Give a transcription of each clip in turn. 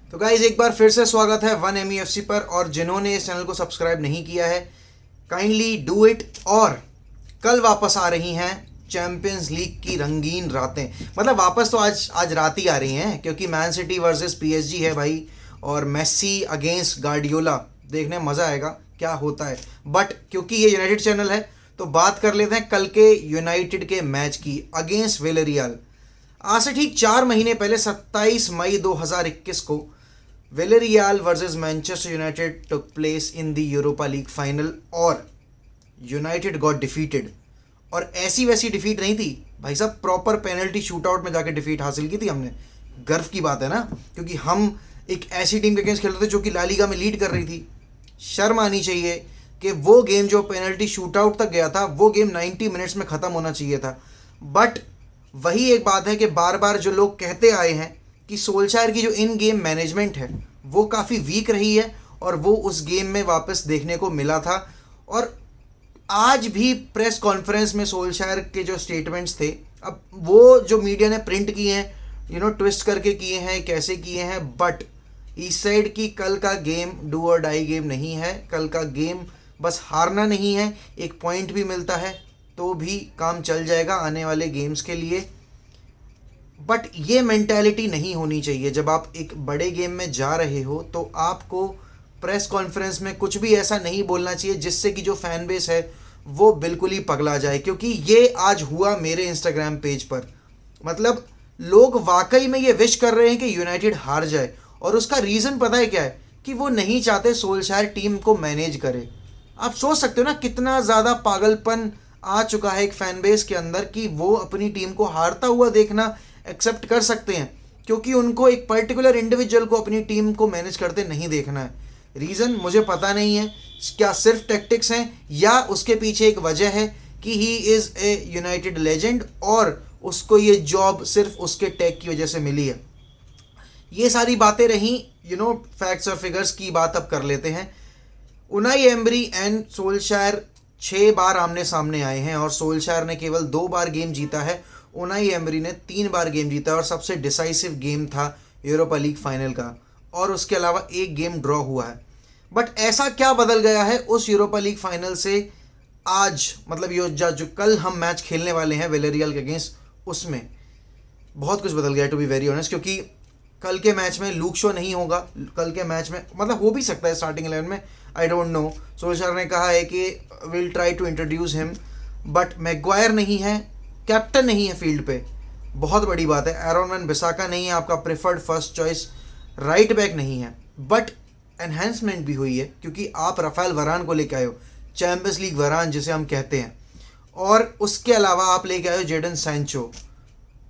तो गाइज एक बार फिर से स्वागत है वन एमईएफसी पर। और जिन्होंने इस चैनल को सब्सक्राइब नहीं किया है, काइंडली डू इट। और कल वापस आ रही हैं चैंपियंस लीग की रंगीन रातें। मतलब वापस तो आज रात ही आ रही हैं, क्योंकि मैन सिटी वर्सेस पीएसजी है भाई, और मेसी अगेंस्ट गार्डियोला। देखने में मज़ा आएगा क्या होता है। बट क्योंकि ये यूनाइटेड चैनल है तो बात कर लेते हैं कल के यूनाइटेड के मैच की अगेंस्ट विलेरियल। आज से ठीक 4 महीने पहले 27 मई 2021 को Villarreal versus Manchester United took place in the Europa League final और यूनाइटेड गॉट डिफीटेड। और ऐसी वैसी डिफीट नहीं थी भाई साहब, प्रॉपर पेनल्टी शूटआउट में जाके डिफीट हासिल की थी हमने। गर्व की बात है ना, क्योंकि हम एक ऐसी टीम के अगेंस्ट खेल रहे थे जो कि ला लीगा में लीड कर रही थी। शर्म आनी चाहिए कि वो गेम जो पेनल्टी शूटआउट तक गया था, वो गेम 90 मिनट्स में ख़त्म होना चाहिए था। बट वही एक बात है कि बार बार जो लोग कहते आए हैं कि सोल्शायर की जो इन गेम मैनेजमेंट है वो काफ़ी वीक रही है, और वो उस गेम में वापस देखने को मिला था। और आज भी प्रेस कॉन्फ्रेंस में सोल्शायर के जो स्टेटमेंट्स थे, अब वो जो मीडिया ने प्रिंट किए हैं, ट्विस्ट करके किए हैं, कैसे किए हैं, बट इस साइड की कल का गेम डू और डाई गेम नहीं है। कल का गेम बस हारना नहीं है, एक पॉइंट भी मिलता है तो भी काम चल जाएगा आने वाले गेम्स के लिए। बट ये मेंटालिटी नहीं होनी चाहिए। जब आप एक बड़े गेम में जा रहे हो तो आपको प्रेस कॉन्फ्रेंस में कुछ भी ऐसा नहीं बोलना चाहिए जिससे कि जो फैन बेस है वो बिल्कुल ही पगला जाए। क्योंकि ये आज हुआ मेरे इंस्टाग्राम पेज पर। मतलब लोग वाकई में ये विश कर रहे हैं कि यूनाइटेड हार जाए, और उसका रीज़न पता है क्या है? कि वो नहीं चाहते सोल्शायर टीम को मैनेज करे। आप सोच सकते हो ना कितना ज़्यादा पागलपन आ चुका है एक फैन बेस के अंदर, कि वो अपनी टीम को हारता हुआ देखना एक्सेप्ट कर सकते हैं, क्योंकि उनको एक पर्टिकुलर इंडिविजुअल को अपनी टीम को मैनेज करते नहीं देखना है। रीज़न मुझे पता नहीं है, क्या सिर्फ टैक्टिक्स हैं या उसके पीछे एक वजह है कि he is a United legend और उसको ये जॉब सिर्फ उसके टैग की वजह से मिली है। ये सारी बातें रहीं, फैक्ट्स और फिगर्स की बात अब कर लेते हैं। उनाई एमरी एंड सोल्शायर 6 बार आमने सामने आए हैं, और सोल्शायर ने केवल 2 बार गेम जीता है। उनाई एमरी ने 3 बार गेम जीता, और सबसे डिसाइसिव गेम था यूरोपा लीग फाइनल का, और उसके अलावा एक गेम ड्रॉ हुआ है। बट ऐसा क्या बदल गया है उस यूरोपा लीग फाइनल से आज? मतलब ये जो कल हम मैच खेलने वाले हैं विलेरियल के अगेंस्ट, उसमें बहुत कुछ बदल गया है टू बी वेरी ऑनेस्ट। क्योंकि कल के मैच में लूक शो नहीं होगा। कल के मैच में मतलब हो भी सकता है स्टार्टिंग 11 में, आई डोंट नो। सोल्शायर ने कहा है कि will try to introduce him, but Maguire नहीं है, कैप्टन नहीं है फील्ड पे, बहुत बड़ी बात है। एरोन वन बिसाका नहीं है, आपका preferred first choice right back नहीं है। बट एनहेंसमेंट भी हुई है, क्योंकि आप राफेल वरान को लेके आए हो, चैंपियंस लीग वरान जिसे हम कहते हैं, और उसके अलावा आप लेके आए हो जेडन सैंचो,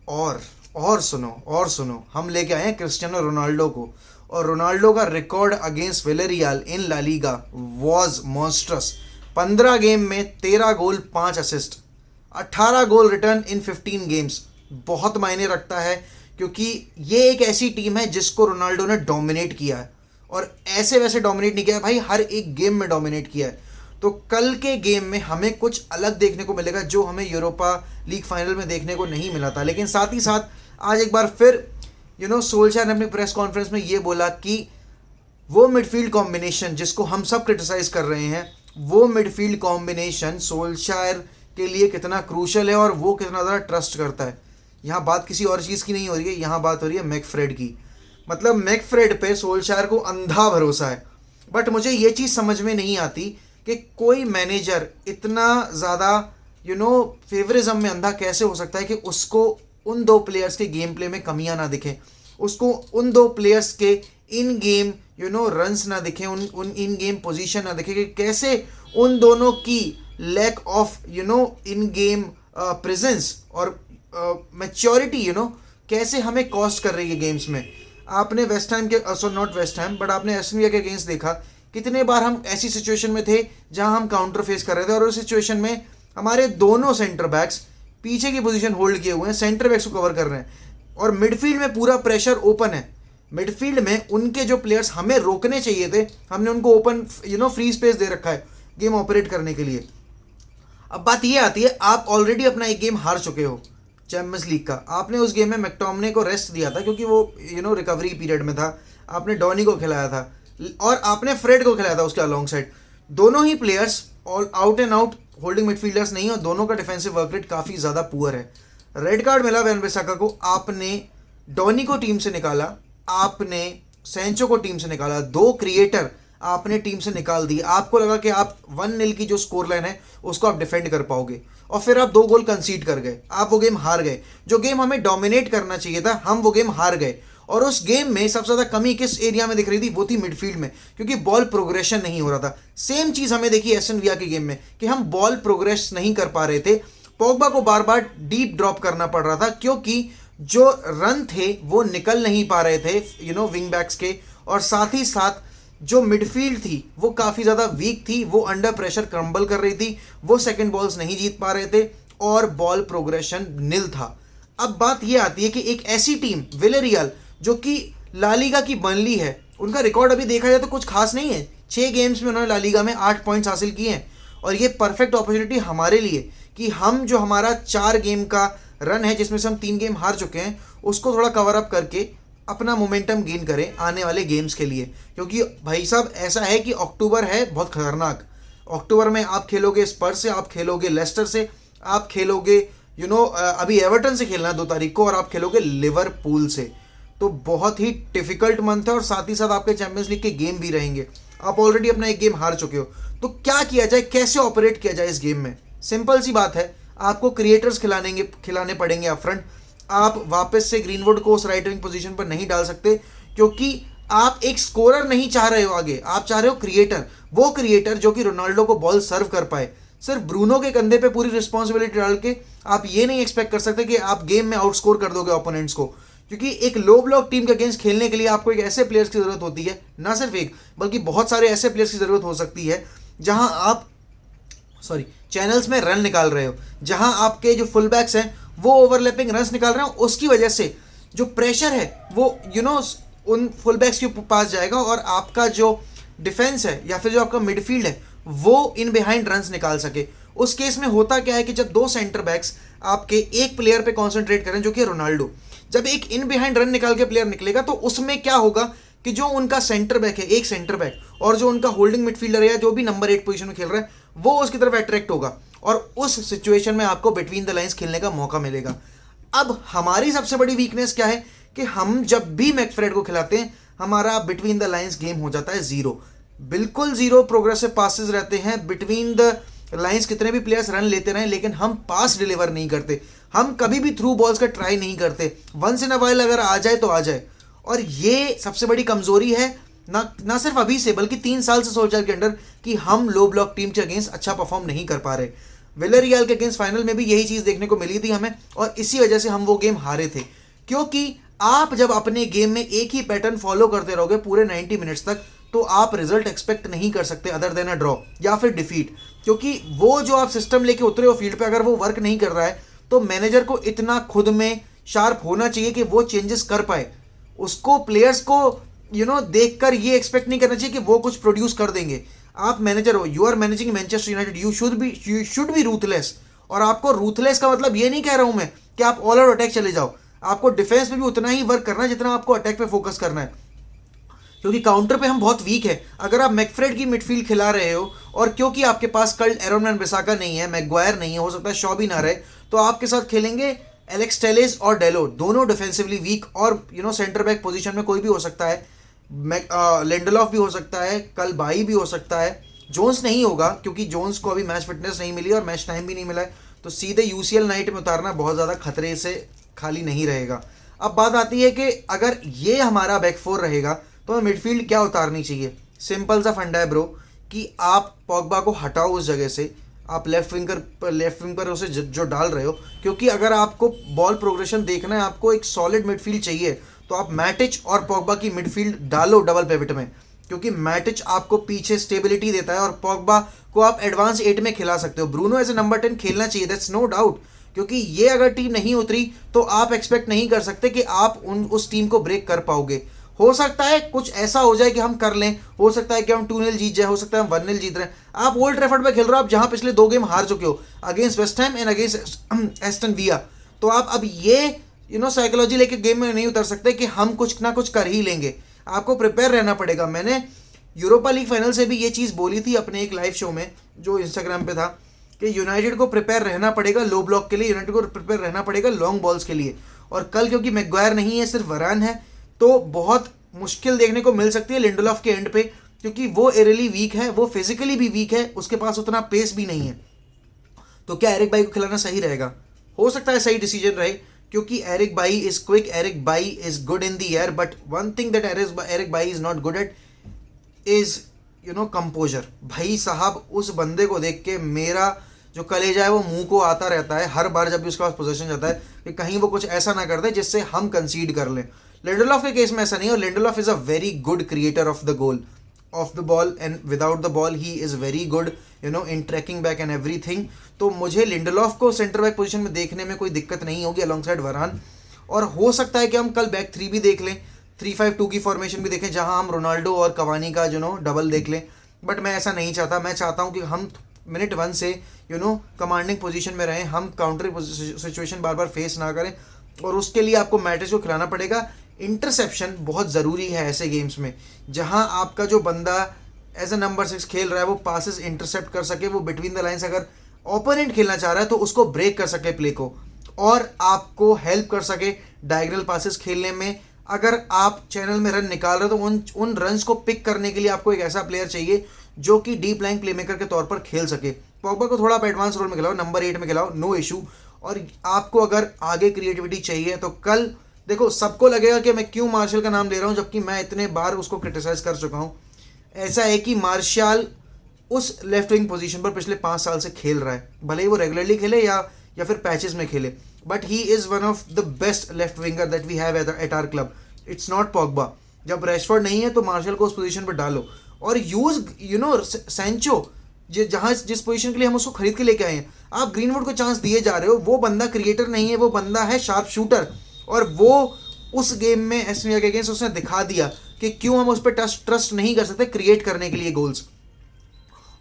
और सुनो हम लेके आए हैं क्रिस्टियानो रोनाल्डो को। और रोनाल्डो का record against Villarreal in La Liga was monstrous. 15 game में 13 goal 5 assist, 18 goal return in 15 games. बहुत मायने रखता है, क्योंकि ये एक ऐसी टीम है जिसको रोनाल्डो ने डोमिनेट किया है, और ऐसे वैसे डोमिनेट नहीं किया है भाई, हर एक गेम में डोमिनेट किया है। तो कल के गेम में हमें कुछ अलग देखने को मिलेगा जो हमें यूरोपा लीग फाइनल में देखने को नहीं मिला था। लेकिन साथ ही साथ आज एक बार फिर सोल्शायर ने अपनी प्रेस कॉन्फ्रेंस में ये बोला कि वो मिडफील्ड कॉम्बिनेशन जिसको हम सब क्रिटिसाइज कर रहे हैं, वो मिडफील्ड कॉम्बिनेशन सोल्शायर के लिए कितना क्रूशल है और वो कितना ज़्यादा ट्रस्ट करता है। यहाँ बात किसी और चीज़ की नहीं हो रही है, यहाँ बात हो रही है मैकफ्रेड की। मतलब मैकफ्रेड पे सोल्शायर को अंधा भरोसा है। बट मुझे ये चीज़ समझ में नहीं आती कि कोई मैनेजर इतना ज़्यादा फेवरिज्म में अंधा कैसे हो सकता है कि उसको उन 2 प्लेयर्स के गेम प्ले में कमियां ना दिखें, उसको उन 2 प्लेयर्स के इन गेम रन्स ना दिखें, उन इन गेम पोजीशन ना दिखे, कि कैसे उन दोनों की lack of in game presence और मैच्योरिटी कैसे हमें कॉस्ट कर रही है गेम्स में। आपने वेस्ट हैम के नॉट वेस्ट हैम बट आपने एस्टन विला के अगेंस्ट देखा, कितने बार हम ऐसी सिचुएशन में थे जहां हम काउंटर फेस कर रहे थे, और उस सिचुएशन में हमारे दोनों सेंटर बैक्स पीछे की पोजीशन होल्ड किए हुए हैं, सेंटर बैक्स को कवर कर रहे हैं, और मिडफील्ड में पूरा प्रेशर ओपन है। मिडफील्ड में उनके जो प्लेयर्स हमें रोकने चाहिए थे, हमने उनको ओपन फ्री स्पेस दे रखा है गेम ऑपरेट करने के लिए। अब बात ये आती है, आप ऑलरेडी अपना एक गेम हार चुके हो चैंपियंस लीग का। आपने उस गेम में मैकटोमने को रेस्ट दिया था, क्योंकि वो रिकवरी पीरियड में था, आपने डॉनी को खिलाया था और आपने फ्रेड को खिलाया था उसके अलॉन्ग साइड। दोनों ही players all out and out holding midfielders नहीं, और दोनों का डिफेंसिव वर्क रेट काफ़ी ज़्यादा पुअर है। रेड कार्ड मिला वन-बिसाका को, आपने डॉनी को टीम से निकाला, आपने सेंचो को टीम से निकाला, 2 क्रिएटर आपने टीम से निकाल दिए। आपको लगा कि आप 1-0 की जो स्कोर लाइन है उसको आप डिफेंड कर पाओगे, और फिर आप 2 गोल कंसीड कर गए, आप वो गेम हार गए। जो गेम हमें डोमिनेट करना चाहिए था हम वो गेम हार गए। और उस गेम में सबसे ज़्यादा कमी किस एरिया में दिख रही थी, वो थी मिडफील्ड में, क्योंकि बॉल प्रोग्रेशन नहीं हो रहा था। सेम चीज़ हमें देखी एस्टन विला के गेम में कि हम बॉल प्रोग्रेस नहीं कर पा रहे थे। पोग्बा को बार बार डीप ड्रॉप करना पड़ रहा था, क्योंकि जो रन थे वो निकल नहीं पा रहे थे विंग बैक्स के, और साथ ही साथ जो मिडफील्ड थी वो काफ़ी ज़्यादा वीक थी, वो अंडर प्रेशर क्रम्बल कर रही थी, वो सेकंड बॉल्स नहीं जीत पा रहे थे, और बॉल प्रोग्रेशन निल था। अब बात ये आती है कि एक ऐसी टीम विलेरियल जो कि ला लीगा की बनली है, उनका रिकॉर्ड अभी देखा जाए तो कुछ खास नहीं है। 6 गेम्स में उन्होंने ला लीगा में 8 पॉइंट्स हासिल किए हैं, और ये परफेक्ट अपॉर्चुनिटी हमारे लिए कि हम जो हमारा 4 गेम का रन है, जिसमें से हम 3 गेम हार चुके हैं, उसको थोड़ा कवर अप करके अपना मोमेंटम गेन करें आने वाले गेम्स के लिए। क्योंकि भाई साहब ऐसा है कि अक्टूबर है बहुत खतरनाक। अक्टूबर में आप खेलोगे स्पर्स से, आप खेलोगे लेस्टर से, आप खेलोगे अभी एवर्टन से खेलना है 2 तारीख को, और आप खेलोगे लिवरपूल से। तो बहुत ही डिफिकल्ट मंथ है, और साथ ही साथ आपके चैंपियंस लीग के गेम भी रहेंगे। आप ऑलरेडी अपना एक गेम हार चुके हो, तो क्या किया जाए, कैसे ऑपरेट किया जाए इस गेम में? सिंपल सी बात है, आपको क्रिएटर्स खिलाने पड़ेंगे अप फ्रंट। आप वापस से ग्रीनवुड को उस राइट विंग पोजीशन पर नहीं डाल सकते, क्योंकि आप एक स्कोरर नहीं चाह रहे हो आगे, आप चाह रहे हो क्रिएटर। वो क्रिएटर जो कि रोनाल्डो को बॉल सर्व कर पाए। सिर्फ ब्रूनो के कंधे पे पूरी रिस्पॉन्सिबिलिटी डाल के आप ये नहीं एक्सपेक्ट कर सकते कि आप गेम में आउटस्कोर कर दोगे ओपोनेंट्स को, क्योंकि एक लो ब्लॉक टीम के अगेंस्ट खेलने के लिए आपको एक ऐसे प्लेयर्स की जरूरत होती है, ना सिर्फ एक बल्कि बहुत सारे ऐसे प्लेयर्स की जरूरत हो सकती है जहां आप चैनल्स में रन निकाल रहे हो, जहां आपके जो फुल बैक्स हैं वो ओवरलैपिंग रन्स निकाल रहे हो, उसकी वजह से जो प्रेशर है वो उन फुल बैक्स के पास जाएगा, और आपका जो डिफेंस है या फिर जो आपका मिडफील्ड है वो इन बिहाइंड रन्स निकाल सके। उस केस में होता क्या है कि जब 2 सेंटर बैक्स आपके एक प्लेयर पे कॉन्सेंट्रेट करें जो कि रोनाल्डो, जब एक इन बिहाइंड रन निकाल के प्लेयर निकलेगा तो उसमें क्या होगा कि जो उनका सेंटर बैक है, एक सेंटर बैक, और जो उनका होल्डिंग मिडफील्डर है या जो भी नंबर 8 पोजीशन में खेल रहा है, वो उसकी तरफ अट्रैक्ट होगा, और उस सिचुएशन में आपको बिटवीन द लाइंस खेलने का मौका मिलेगा। अब हमारी सबसे बड़ी वीकनेस क्या है कि हम जब भी मैकफ्रेड को खिलाते हैं हमारा बिटवीन द लाइंस गेम हो जाता है 0, बिल्कुल 0 प्रोग्रेसिव पासेस रहते हैं बिटवीन द लाइंस। कितने भी प्लेयर्स रन लेते रहें, लेकिन हम पास डिलीवर नहीं करते, हम कभी भी थ्रू बॉल्स का ट्राई नहीं करते। वंस इन अ वाइल अगर आ जाए तो आ जाए, और ये सबसे बड़ी कमजोरी है ना सिर्फ अभी से बल्कि 3 साल से सोल्जर के अंडर, कि हम लो ब्लॉक टीम के अगेंस्ट अच्छा परफॉर्म नहीं कर पा रहे। विलेरियल के अगेंस्ट फाइनल में भी यही चीज़ देखने को मिली थी हमें, और इसी वजह से हम वो गेम हारे थे। क्योंकि आप जब अपने गेम में एक ही पैटर्न फॉलो करते रहोगे पूरे 90 मिनट्स तक, तो आप रिजल्ट एक्सपेक्ट नहीं कर सकते अदर देन अ ड्रॉ या फिर डिफीट। क्योंकि वो जो आप सिस्टम लेके उतरे हो फील्ड पे, अगर वो वर्क नहीं कर रहा है तो मैनेजर को इतना खुद में शार्प होना चाहिए कि वो चेंजेस कर पाए। उसको प्लेयर्स को देखकर ये एक्सपेक्ट नहीं करना चाहिए कि वो कुछ प्रोड्यूस कर देंगे। आप मैनेजर हो, you are managing Manchester United, you should be ruthless. और आपको रूथलेस का मतलब ये नहीं कह रहा हूं मैं कि आप ऑल आउट अटैक चले जाओ, आपको डिफेंस में भी उतना ही वर्क करना है जितना आपको अटैक पे फोकस करना है, क्योंकि काउंटर पे हम बहुत वीक है। अगर आप मैकफ्रेड की मिडफील्ड खिला रहे हो, और क्योंकि आपके पास कल एरोन वन-बिसाका नहीं है, मैगवायर नहीं है, हो सकता है शॉ भी ना रहे, तो आपके साथ खेलेंगे एलेक्स टेलेस और डेलो, दोनों डिफेंसिवली वीक, और सेंटर बैक पोजीशन में कोई भी हो सकता है, लिंडलॉफ भी हो सकता है, कल बाई भी हो सकता है, जोन्स नहीं होगा क्योंकि जोन्स को अभी मैच फिटनेस नहीं मिली और मैच टाइम भी नहीं मिला है, तो सीधे यूसीएल नाइट में उतारना बहुत ज़्यादा खतरे से खाली नहीं रहेगा। अब बात आती है कि अगर ये हमारा बैक 4 रहेगा तो हमें मिडफील्ड क्या उतारनी चाहिए। सिंपल सा फंडा है ब्रो, कि आप पॉग्बा को हटाओ उस जगह से, आप लेफ्ट विंग पर उसे जो डाल रहे हो, क्योंकि अगर आपको बॉल प्रोग्रेशन देखना है, आपको एक सॉलिड मिडफील्ड चाहिए, तो आप मैटिच और पॉग्बा की मिडफील्ड डालो डबल पिवट में, क्योंकि मैटिच आपको पीछे स्टेबिलिटी देता है और पॉग्बा को आप एडवांस 8 में खिला सकते हो। ब्रूनो एज ए नंबर 10 खेलना चाहिए, दैट्स नो डाउट, क्योंकि ये अगर टीम नहीं उतरी तो आप एक्सपेक्ट नहीं कर सकते कि आप उस टीम को ब्रेक कर पाओगे। हो सकता है कुछ ऐसा हो जाए कि हम कर लें, हो सकता है कि हम 2-0 जीत जाए, हो सकता है हम 1-0 जीत रहे हैं। आप ओल्ड ट्रैफर्ड पे खेल रहे हो, आप जहां पिछले 2 गेम हार चुके हो, against West Ham and against Aston villa, तो आप अब ये साइकोलॉजी लेके गेम में नहीं उतर सकते कि हम कुछ ना कुछ कर ही लेंगे। आपको प्रिपेयर रहना पड़ेगा। मैंने यूरोपा लीग फाइनल से भी ये चीज़ बोली थी अपने एक लाइव शो में जो इंस्टाग्राम पे था कि यूनाइटेड को प्रिपेयर रहना पड़ेगा लो ब्लॉक के लिए, यूनाइटेड को प्रिपेयर रहना पड़ेगा लॉन्ग बॉल्स के लिए। और कल क्योंकि मैग्वायर नहीं है, सिर्फ वरान है, तो बहुत मुश्किल देखने को मिल सकती है लिंडलॉफ के एंड पे, क्योंकि वो एरली वीक है, वो फिजिकली भी वीक है, उसके पास उतना पेस भी नहीं है। तो क्या एरिक बाई को खिलाना सही रहेगा? हो सकता है सही डिसीजन रहे, क्योंकि Eric Bailly is quick, Eric Bailly is good in the air, but one thing that Eric Bailly is not good at is composer. भाई साहब, उस बंदे को देख के मेरा जो कलेजा है वो मुंह को आता रहता है हर बार जब भी उसके पास पोजीशन जाता है कि कहीं वो कुछ ऐसा ना कर दे जिससे हम कंसीड कर लें। लिंडलॉफ के केस में ऐसा नहीं है, और Lindelof is a very good creator of the goal, of the ball, and without the ball he is very good in tracking back and everything. तो मुझे लिंडलॉफ को सेंटर बैक पोजीशन में देखने में कोई दिक्कत नहीं होगी अलॉन्ग साइड वरान। और हो सकता है कि हम कल बैक थ्री भी देख लें, 3-5-2 की फॉर्मेशन भी देखें, जहां हम रोनाल्डो और कवानी का डबल देख लें। बट मैं ऐसा नहीं चाहता। मैं चाहता हूं कि हम मिनट 1 से कमांडिंग पोजीशन में रहें, हम काउंटर सिचुएशन बार बार फेस ना करें, और उसके लिए आपको मैट्रिक्स को खिलाना पड़ेगा। इंटरसेप्शन बहुत ज़रूरी है ऐसे गेम्स में जहां आपका जो बंदा एज अ नंबर 6 खेल रहा है वो पासेस इंटरसेप्ट कर सके, वो बिटवीन द लाइन्स अगर ओपोनेंट खेलना चाह रहा है तो उसको ब्रेक कर सके प्ले को, और आपको हेल्प कर सके डायगोनल पासेस खेलने में। अगर आप चैनल में रन निकाल रहे हो तो उन रन्स को पिक करने के लिए आपको एक ऐसा प्लेयर चाहिए जो कि डीप लाइन प्लेमेकर के तौर पर खेल सके। पॉग्बा को थोड़ा आप एडवांस रोल में खिलाओ, नंबर 8 में खिलाओ, नो इशू। और आपको अगर आगे क्रिएटिविटी चाहिए तो कल देखो, सबको लगेगा कि मैं क्यों मार्शल का नाम ले रहा हूँ, जबकि मैं इतने बार उसको क्रिटिसाइज कर चुका हूँ। ऐसा है कि मार्शल उस लेफ्ट विंग पोजीशन पर पिछले 5 साल से खेल रहा है, भले ही वो रेगुलरली खेले या फिर पैचेस में खेले, but he is one of the best left winger that we have at our club. It's not Pogba. जब रैशफोर्ड नहीं है तो मार्शल को उस पोजीशन पर डालो और यूज सैंचो, जिस पोजीशन के लिए हम उसको खरीद के लेके आए हैं। आप ग्रीनवुड को चांस दिए जा रहे हो, वो बंदा क्रिएटर नहीं है, वो बंदा है शार्प शूटर, और वो उस गेम में एस्टन विला के अगेंस्ट उसने दिखा दिया कि क्यों हम उस पर ट्रस्ट नहीं कर सकते क्रिएट करने के लिए गोल्स।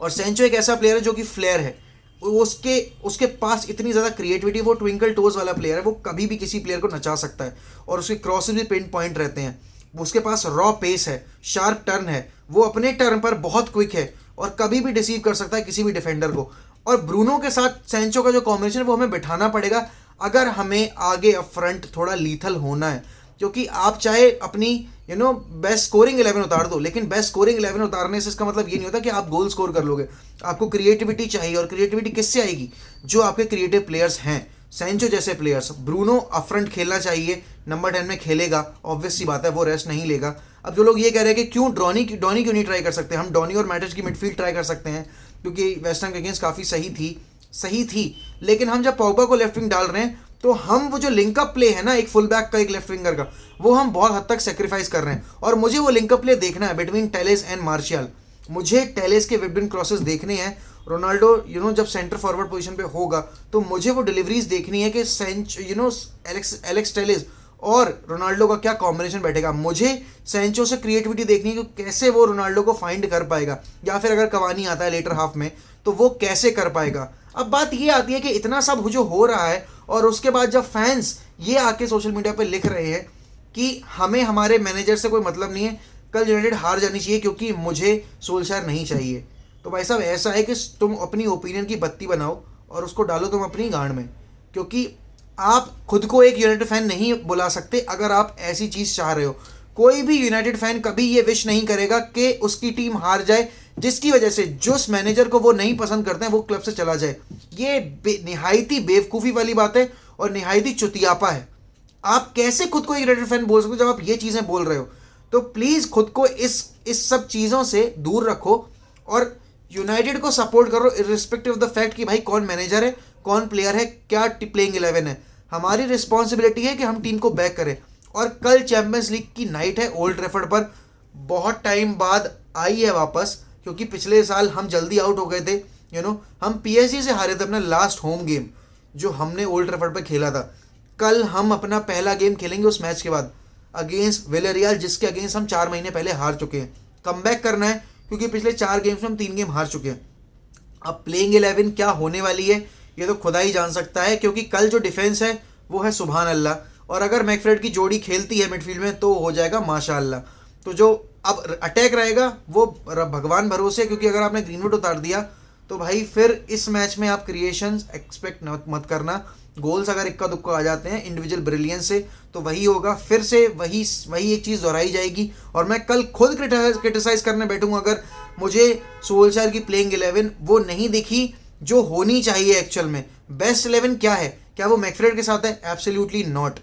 और सेंचो एक ऐसा प्लेयर है जो कि फ्लेयर है, उसके पास इतनी ज़्यादा क्रिएटिविटी, वो ट्विंकल टोज वाला प्लेयर है, वो कभी भी किसी प्लेयर को नचा सकता है, और उसके क्रॉसेस भी पिन पॉइंट रहते हैं। उसके पास रॉ पेस है, शार्प टर्न है, वो अपने टर्न पर बहुत क्विक है और कभी भी डिसीव कर सकता है किसी भी डिफेंडर को। और ब्रूनो के साथ सेंचो का जो कॉम्बिनेशन है वो हमें बिठाना पड़ेगा अगर हमें आगे अप फ्रंट थोड़ा लीथल होना है, क्योंकि आप चाहे अपनी बेस्ट स्कोरिंग 11 उतार दो, लेकिन बेस्ट स्कोरिंग 11 उतारने से इसका मतलब ये नहीं होता कि आप गोल स्कोर कर लोगे। आपको क्रिएटिविटी चाहिए, और क्रिएटिविटी किससे आएगी? जो आपके क्रिएटिव प्लेयर्स हैं, सेंचो जैसे प्लेयर्स। ब्रूनो अप फ्रंट खेलना चाहिए, नंबर 10 में खेलेगा, ऑब्वियस सी बात है, वो रेस्ट नहीं लेगा। अब जो लोग ये कह रहे हैं कि क्यों डॉनी क्यों नहीं ट्राई कर सकते, हम डॉनी और मैटिच की मिडफील्ड ट्राई कर सकते हैं, क्योंकि वेस्ट हैम के अगेंस्ट काफ़ी सही थी। लेकिन हम जब पॉग्बा को लेफ्ट विंग डाल रहे हैं तो हम वो जो लिंकअप प्ले है ना, एक फुल बैक का एक लेफ्ट विंगर का, वो हम बहुत हद तक सेक्रीफाइस कर रहे हैं। और मुझे वो लिंकअप प्ले देखना है बिटवीन टेलेस एंड मार्शियल। मुझे टेलेस के विपिन क्रॉसेस देखने हैं। रोनाल्डो जब सेंटर फॉरवर्ड पोजीशन पे होगा तो मुझे वो डिलीवरीज देखनी है कि एलेक्स टेलेस और रोनाल्डो का क्या कॉम्बिनेशन बैठेगा। मुझे सेंचो से क्रिएटिविटी देखनी है कि कैसे वो रोनाल्डो को फाइंड कर पाएगा, या फिर अगर कवानी आता है लेटर हाफ में तो वो कैसे कर पाएगा। अब बात ये आती है कि इतना सब जो हो रहा है, और उसके बाद जब फैंस ये आके सोशल मीडिया पे लिख रहे हैं कि हमें हमारे मैनेजर से कोई मतलब नहीं है, कल यूनाइटेड हार जानी चाहिए क्योंकि मुझे सोल्शायर नहीं चाहिए, तो भाई साहब ऐसा है कि तुम अपनी ओपिनियन की बत्ती बनाओ और उसको डालो तुम अपनी गांड में, क्योंकि आप खुद को एक यूनाइटेड फैन नहीं बुला सकते अगर आप ऐसी चीज़ चाह रहे हो। कोई भी यूनाइटेड फैन कभी ये विश नहीं करेगा कि उसकी टीम हार जाए, जिसकी वजह से जिस मैनेजर को वो नहीं पसंद करते हैं वो क्लब से चला जाए। ये निहायती बेवकूफ़ी वाली बात है और निहायती चुतियापा है। आप कैसे खुद को एक यूनाइटेड फैन बोल सकते हो जब आप ये चीज़ें बोल रहे हो? तो प्लीज़ खुद को इस सब चीज़ों से दूर रखो और यूनाइटेड को सपोर्ट करो, इर्रिस्पेक्टिव ऑफ द फैक्ट कि भाई कौन मैनेजर है, कौन प्लेयर है, क्या प्लेइंग 11 है। हमारी रिस्पॉन्सिबिलिटी है कि हम टीम को बैक करें। और कल चैंपियंस लीग की नाइट है ओल्ड ट्रैफर्ड पर, बहुत टाइम बाद आई है वापस, क्योंकि पिछले साल हम जल्दी आउट हो गए थे। हम पीएसजी से हारे थे अपना लास्ट होम गेम जो हमने ओल्ड ट्रैफर्ड पर खेला था। कल हम अपना पहला गेम खेलेंगे उस मैच के बाद अगेंस्ट विलेरियल, जिसके अगेंस्ट हम 4 महीने पहले हार चुके हैं। कमबैक करना है क्योंकि पिछले 4 गेम्स में हम 3 गेम हार चुके हैं। अब प्लेइंग 11 क्या होने वाली है ये तो खुदा ही जान सकता है, क्योंकि कल जो डिफेंस है वो है सुभान अल्लाह, और अगर मैकफ्रेड की जोड़ी खेलती है मिडफील्ड में तो हो जाएगा माशाअल्लाह। तो जो अब अटैक रहेगा वो भगवान भरोसे, क्योंकि अगर आपने ग्रीनवुड उतार दिया तो भाई फिर इस मैच में आप क्रिएशंस एक्सपेक्ट मत करना। गोल्स अगर इक्का दुक्का आ जाते हैं इंडिविजुअल ब्रिलियंस से तो वही होगा, फिर से वही एक चीज़ दोहराई जाएगी। और मैं कल खुद क्रिटिसाइज करने बैठूंगा अगर मुझे सोल्शायर की प्लेइंग 11 वो नहीं दिखी जो होनी चाहिए एक्चुअल में। बेस्ट 11 क्या है? क्या वो मैकफ्रेड के साथ है? Absolutely not.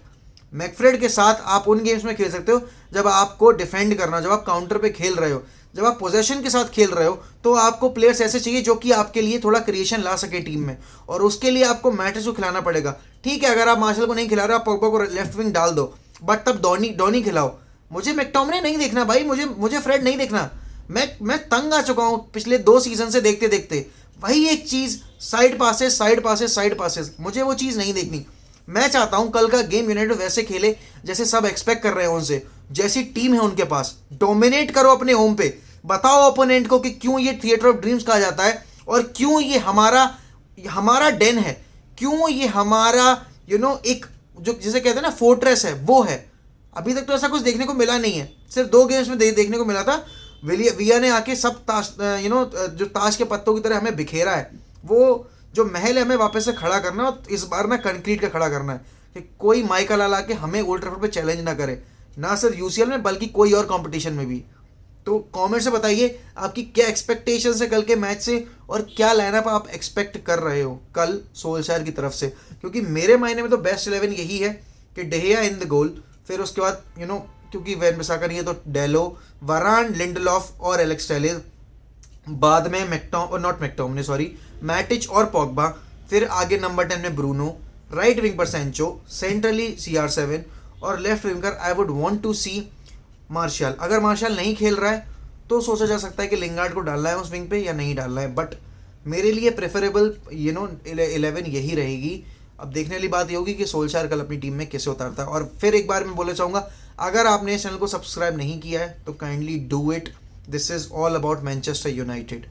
मैकफ्रेड के साथ आप उन गेम्स में खेल सकते हो जब आपको डिफेंड करना, जब आप काउंटर पे खेल रहे हो, जब आप पोजेशन के साथ खेल रहे हो, तो आपको प्लेयर्स ऐसे चाहिए जो कि आपके लिए थोड़ा क्रिएशन ला सके टीम में, और उसके लिए आपको मैट्रिक्स को खिलाना पड़ेगा। ठीक है, अगर आप मार्शल को नहीं खिला रहे, आप पोग्बा को लेफ्ट विंग डाल दो, बट तब डॉनी खिलाओ। मुझे मैकटोमिने नहीं देखना भाई, मुझे फ्रेड नहीं देखना। मैं तंग आ चुका हूँ पिछले 2 सीजन से देखते देखते वही एक चीज़, साइड पासेस, मुझे वो चीज़ नहीं देखनी। मैं चाहता हूं कल का गेम यूनाइटेड वैसे खेले जैसे सब एक्सपेक्ट कर रहे हैं उनसे, जैसी टीम है उनके पास। डोमिनेट करो अपने होम पे, बताओ ओपोनेंट को कि क्यों ये थिएटर ऑफ ड्रीम्स कहा जाता है और क्यों ये हमारा डेन है, क्यों ये हमारा एक जो जिसे कहते हैं ना फोर्ट्रेस है, वो है। अभी तक तो ऐसा कुछ देखने को मिला नहीं है, सिर्फ 2 गेम्स में देखने को मिला था। विया ने आके सब ताश जो ताश के पत्तों की तरह हमें बिखेरा है। वो जो महल है हमें वापस से खड़ा करना है, और इस बार ना कंक्रीट का खड़ा करना है कि कोई माइकल ला के हमें ओल्ड ट्रैफर्ड पे चैलेंज ना करे, ना सिर्फ यूसीएल में बल्कि कोई और कंपटीशन में भी। तो कमेंट से बताइए आपकी क्या एक्सपेक्टेशंस है कल के मैच से, और क्या लाइनअप आप एक्सपेक्ट कर रहे हो कल सोल्शायर की तरफ से। क्योंकि मेरे मायने में तो बेस्ट 11 यही है कि डेहिया इन द गोल, फिर उसके बाद क्योंकि वैन बिसाका नहीं है तो डेलो, वरान, लिंडलॉफ और एलेक्स टेलेस, बाद में मैटिच और पॉग्बा, फिर आगे नंबर 10 में ब्रूनो, राइट विंग पर सेंचो, सेंट्रली CR7, और लेफ्ट विंग पर I would want to see Martial. अगर मार्शल नहीं खेल रहा है तो सोचा जा सकता है कि लिंगार्ड को डालना है उस विंग पे या नहीं डालना है, बट मेरे लिए प्रेफरेबल 11 यही रहेगी। अब देखने वाली बात ये होगी कि सोल्शायर कल अपनी टीम में कैसे उतारता है। और फिर एक बार मैं बोलना चाहूँगा, अगर आपने इस चैनल को सब्सक्राइब नहीं किया है तो kindly do it. This is all about Manchester United.